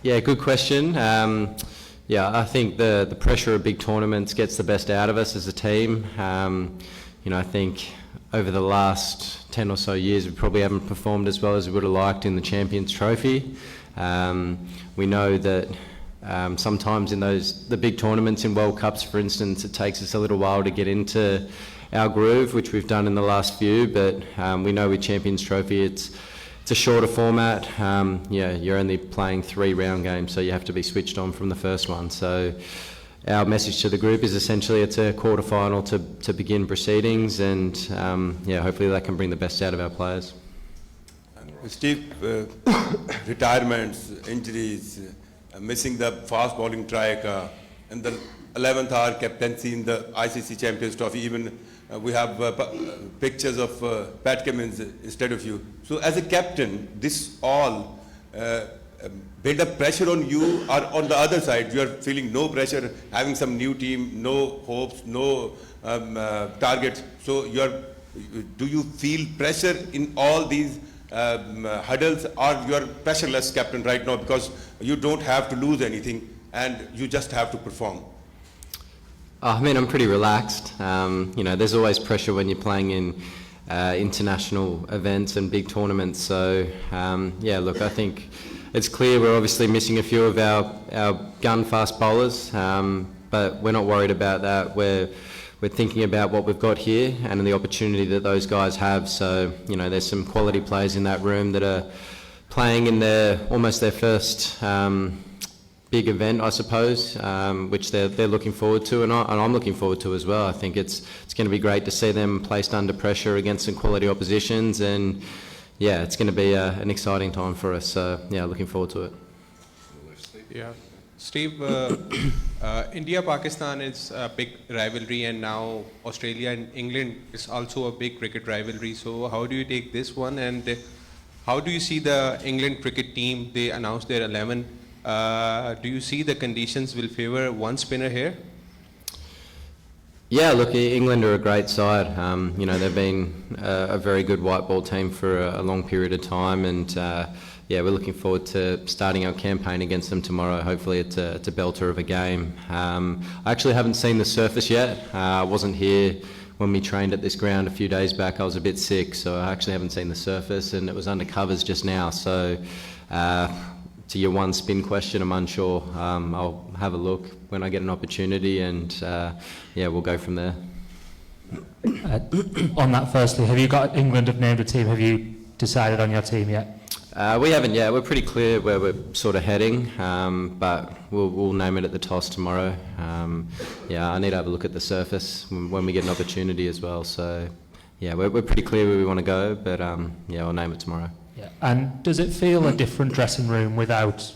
Yeah, good question. Yeah, I think the pressure of big tournaments gets the best out of us as a team. I think over the last 10 or so years, we probably haven't performed as well as we would have liked in the Champions Trophy. We know that sometimes in the big tournaments in World Cups, for instance, it takes us a little while to get into our groove, which we've done in the last few, but we know with Champions Trophy it's a shorter format. You're only playing 3 round games, so you have to be switched on from the first one. So our message to the group is essentially it's a quarter-final to begin proceedings, and hopefully that can bring the best out of our players. Steve, retirements, injuries, missing the fast bowling track, and the 11th hour captaincy in the ICC Champions Trophy. Even we have pictures of Pat Cummins instead of you. So as a captain, this all build up pressure on you, or on the other side, you are feeling no pressure, having some new team, no hopes, no targets. So do you feel pressure in all these hurdles, or you are pressureless captain right now because you don't have to lose anything and you just have to perform? I'm pretty relaxed. There's always pressure when you're playing in international events and big tournaments. So, I think it's clear we're obviously missing a few of our gun-fast bowlers, but we're not worried about that. We're thinking about what we've got here and the opportunity that those guys have. So, there's some quality players in that room that are playing in almost their first big event, I suppose, which they're looking forward to, and I'm looking forward to as well. I think it's going to be great to see them placed under pressure against some quality oppositions, and it's going to be an exciting time for us. So looking forward to it. Yeah, Steve, India-Pakistan is a big rivalry, and now Australia and England is also a big cricket rivalry. So how do you take this one, and how do you see the England cricket team? They announced their 11. Do you see the conditions will favor one spinner here? Yeah, look, England are a great side. They've been a very good white ball team for a long period of time, and we're looking forward to starting our campaign against them tomorrow. Hopefully it's a belter of a game. I actually haven't seen the surface yet. I wasn't here when we trained at this ground a few days back. I was a bit sick, so I actually haven't seen the surface, and it was under covers just now. So to your one spin question, I'm unsure. I'll have a look when I get an opportunity, and we'll go from there. On that, firstly, have you got England have named a team? Have you decided on your team yet? We haven't yet. We're pretty clear where we're sort of heading, but we'll name it at the toss tomorrow. I need to have a look at the surface when we get an opportunity as well. So, we're pretty clear where we want to go, but I'll name it tomorrow. Yeah. And does it feel a different dressing room without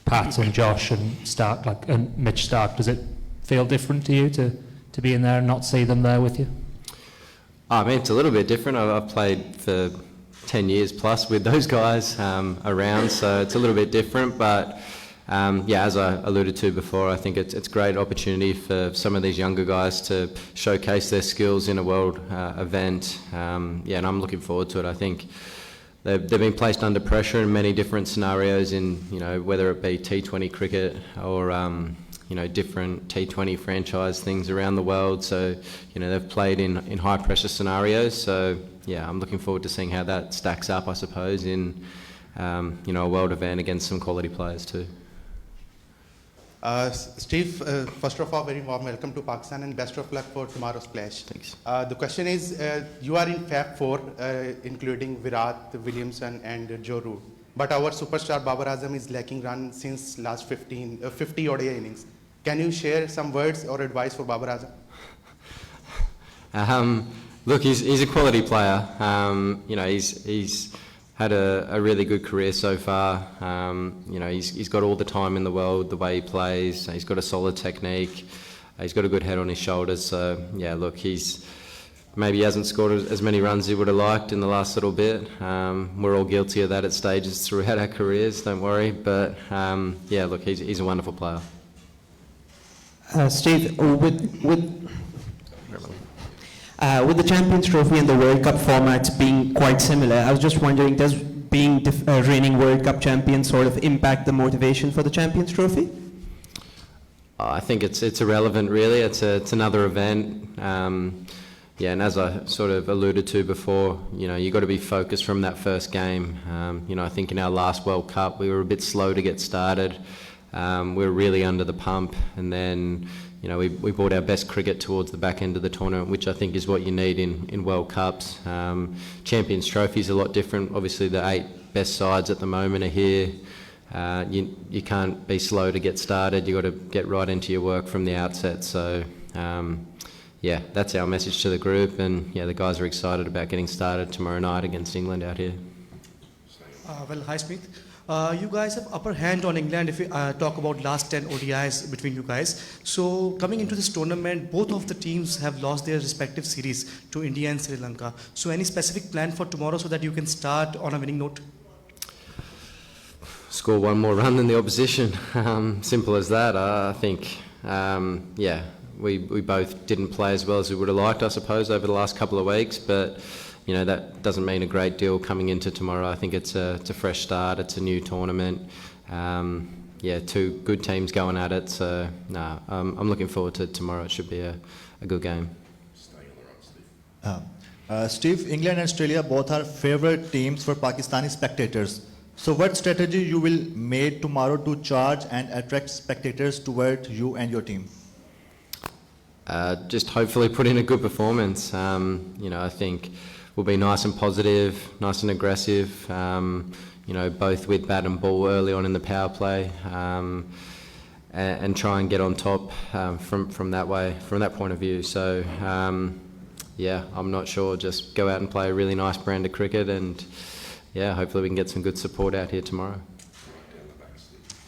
Pat and Josh and Stark, and Mitch Stark? Does it feel different to you to be in there and not see them there with you? It's a little bit different. I've played for 10 years plus with those guys around, so it's a little bit different. But as I alluded to before, I think it's a great opportunity for some of these younger guys to showcase their skills in a world event. And I'm looking forward to it. I think they've been placed under pressure in many different scenarios, in whether it be T20 cricket or different T20 franchise things around the world. So they've played in high pressure scenarios. So I'm looking forward to seeing how that stacks up, I suppose, in a world event against some quality players too. Steve, first of all, very warm welcome to Pakistan and best of luck for tomorrow's clash. Thanks. The question is, you are in Fab 4, including Virat, Williamson and Joe Root. But our superstar Babar Azam is lacking run since last 50 ODI innings. Can you share some words or advice for Babar Azam? Look, he's a quality player. He's had a really good career so far. He's got all the time in the world, the way he plays. He's got a solid technique. He's got a good head on his shoulders. So, look, maybe he hasn't scored as many runs as he would have liked in the last little bit. We're all guilty of that at stages throughout our careers, don't worry. But, look, he's a wonderful player. Steve, with the Champions Trophy and the World Cup formats being quite similar, I was just wondering, does being reigning World Cup champions sort of impact the motivation for the Champions Trophy? I think it's irrelevant, really. It's another event. Yeah, and as I sort of alluded to before, you got to be focused from that first game. I think in our last World Cup we were a bit slow to get started. We were really under the pump, and then we brought our best cricket towards the back end of the tournament, which I think is what you need in World Cups. Champions Trophy is a lot different. Obviously, the 8 best sides at the moment are here. You can't be slow to get started. You got to get right into your work from the outset. So. Yeah, that's our message to the group, and the guys are excited about getting started tomorrow night against England out here. Well, hi Smith. You guys have upper hand on England if we talk about last 10 ODIs between you guys. So coming into this tournament, both of the teams have lost their respective series to India and Sri Lanka. So any specific plan for tomorrow so that you can start on a winning note? Score one more run than the opposition. Simple as that. I think, We both didn't play as well as we would have liked, I suppose, over the last couple of weeks, but that doesn't mean a great deal coming into tomorrow. I think it's a fresh start, it's a new tournament. 2 good teams going at it, so I'm looking forward to tomorrow. It should be a good game. Steve, England and Australia both are favourite teams for Pakistani spectators. So what strategy you will make tomorrow to charge and attract spectators toward you and your team? Just hopefully put in a good performance. I think we'll be nice and positive, nice and aggressive, both with bat and ball early on in the power play, and try and get on top from that point of view. So, I'm not sure. Just go out and play a really nice brand of cricket, and hopefully we can get some good support out here tomorrow.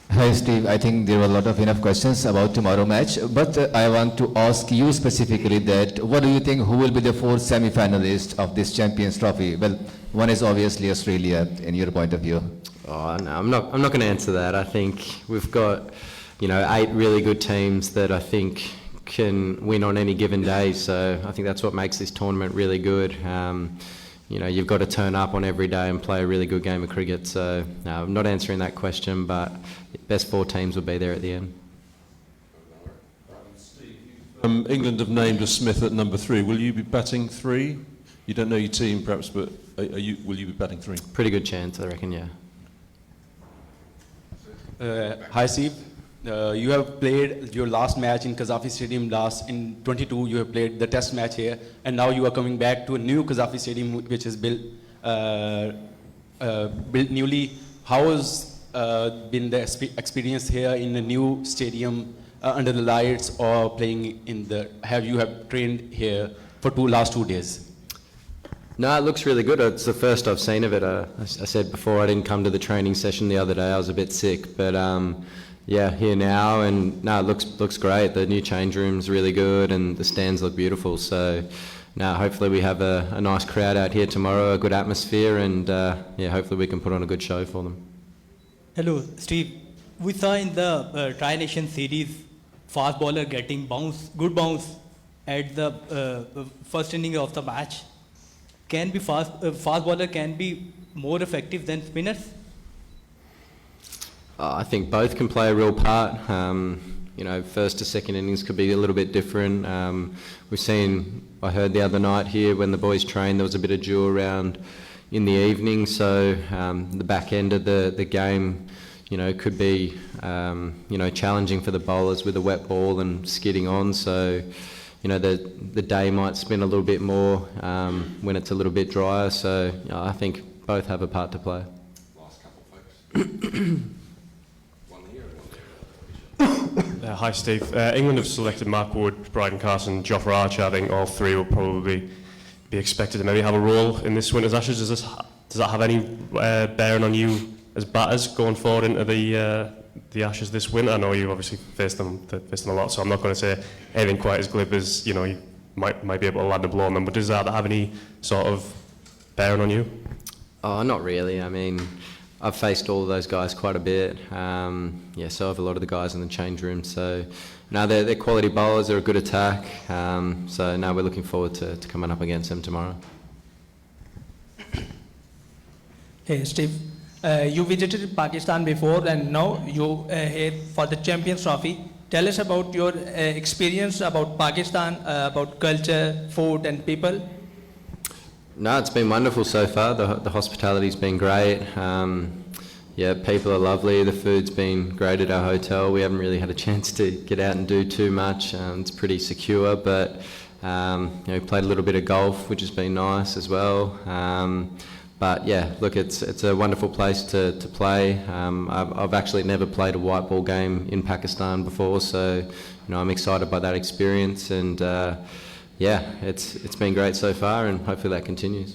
Hi Steve, I think there were enough questions about tomorrow match, but I want to ask you specifically that what do you think, who will be the 4 semi-finalists of this Champions Trophy? Well, one is obviously Australia, in your point of view. Oh no, I'm not going to answer that. I think we've got 8 really good teams that I think can win on any given day, so I think that's what makes this tournament really good. You've got to turn up on every day and play a really good game of cricket. So, no, I'm not answering that question, but the best 4 teams will be there at the end. England have named a Smith at number 3. Will you be batting 3? You don't know your team, perhaps, but will you be batting 3? Pretty good chance, I reckon, yeah. Hi, Steve. You have played your last match in Qazafi Stadium in 22. You have played the test match here, and now you are coming back to a new Qazafi Stadium which is built newly. How has been the experience here in the new stadium under the lights, or playing in the? Have you trained here for last 2 days? No, it looks really good. It's the first I've seen of it. I said before I didn't come to the training session the other day. I was a bit sick, but. Here now, and no, it looks great. The new change room's really good, and the stands look beautiful. So, now hopefully we have a nice crowd out here tomorrow, a good atmosphere, and hopefully we can put on a good show for them. Hello, Steve. We saw in the Tri-Nation series, fast bowler getting good bounce at the first inning of the match. Fast bowler can be more effective than spinners? I think both can play a real part. First to second innings could be a little bit different. I heard the other night here when the boys trained, there was a bit of dew around in the evening, so the back end of the game, could be, challenging for the bowlers with a wet ball and skidding on. So, the day might spin a little bit more when it's a little bit drier. So, I think both have a part to play. Last couple, folks. Hi Steve. England have selected Mark Wood, Bryden Carson, Jofra Archer. I think all 3 will probably be expected to maybe have a role in this winter's Ashes. Does that have any bearing on you as batters going forward into the Ashes this winter? I know you obviously faced them a lot, so I'm not going to say anything quite as glib as you might be able to land a blow on them. But does that have any sort of bearing on you? Oh, not really. I mean, I've faced all of those guys quite a bit. So have a lot of the guys in the change room. So, no, they're quality bowlers. They're a good attack. So, now we're looking forward to coming up against them tomorrow. Hey Steve, you visited Pakistan before and now you here for the Champions Trophy. Tell us about your experience about Pakistan, about culture, food and people. No, it's been wonderful so far. The hospitality's been great. Yeah, people are lovely. The food's been great at our hotel. We haven't really had a chance to get out and do too much. It's pretty secure, but we played a little bit of golf, which has been nice as well. But yeah, look, it's a wonderful place to play. I've actually never played a white ball game in Pakistan before, so I'm excited by that experience. And yeah, it's been great so far, and hopefully that continues.